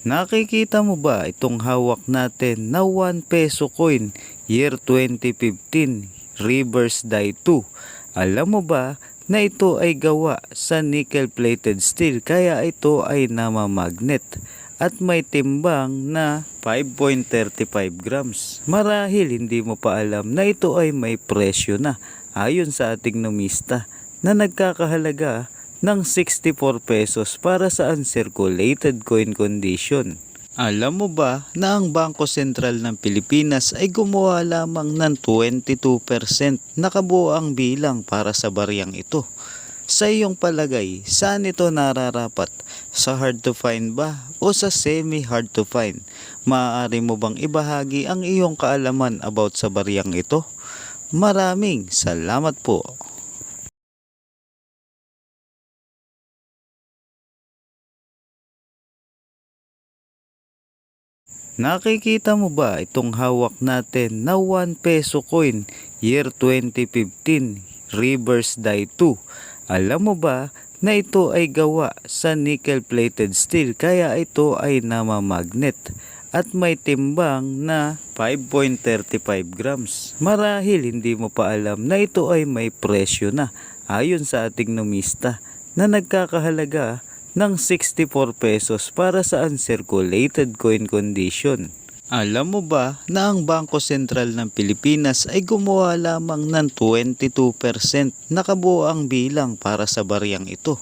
Nakikita mo ba itong hawak natin na 1 peso coin year 2015 reverse die 2? Alam mo ba na ito ay gawa sa nickel plated steel kaya ito ay namamagnet at may timbang na 5.35 grams. Marahil hindi mo pa alam na ito ay may presyo na ayon sa ating numista na nagkakahalaga ng 64 pesos para sa uncirculated coin condition. Alam mo ba na ang Bangko Sentral ng Pilipinas ay gumawa lamang ng 22% na kabuoang bilang para sa bariyang ito? Sa iyong palagay, saan ito nararapat? Sa hard to find ba o sa semi hard to find? Maaari mo bang ibahagi ang iyong kaalaman about sa bariyang ito? Maraming salamat po. Nakikita mo ba itong hawak natin na 1 peso coin year 2015 reverse die 2? Alam mo ba na ito ay gawa sa nickel plated steel kaya ito ay namamagnet at may timbang na 5.35 grams. Marahil hindi mo pa alam na ito ay may presyo na ayon sa ating numista na nagkakahalaga ng 64 pesos para sa uncirculated coin condition. Alam mo ba na ang Bangko Sentral ng Pilipinas ay gumawa lamang ng 22% na kabuoang bilang para sa bariyang ito?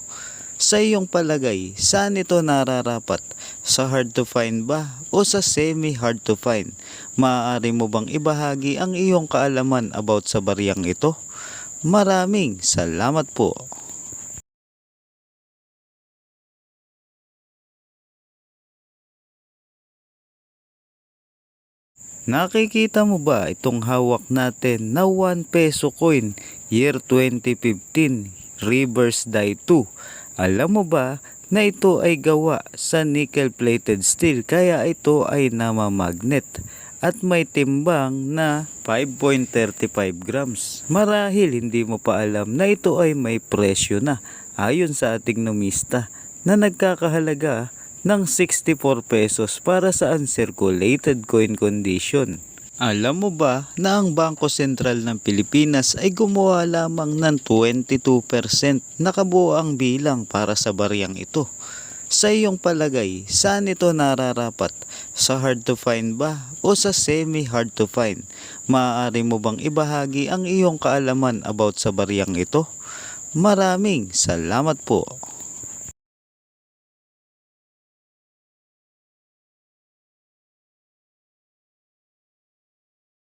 Sa iyong palagay, saan ito nararapat? Sa hard to find ba o sa semi hard to find? Maaari mo bang ibahagi ang iyong kaalaman about sa bariyang ito? Maraming salamat po. Nakikita mo ba itong hawak natin na 1 peso coin year 2015 reverse die 2? Alam mo ba na ito ay gawa sa nickel plated steel kaya ito ay namamagnet at may timbang na 5.35 grams. Marahil hindi mo pa alam na ito ay may presyo na ayon sa ating numista na nagkakahalaga ng 64 pesos para sa uncirculated coin condition. Alam mo ba na ang Bangko Sentral ng Pilipinas ay gumawa lamang ng 22% na kabuoang bilang para sa bariyang ito? Sa iyong palagay, saan ito nararapat? Sa hard to find ba o sa semi hard to find? Maaari mo bang ibahagi ang iyong kaalaman about sa bariyang ito? Maraming salamat po.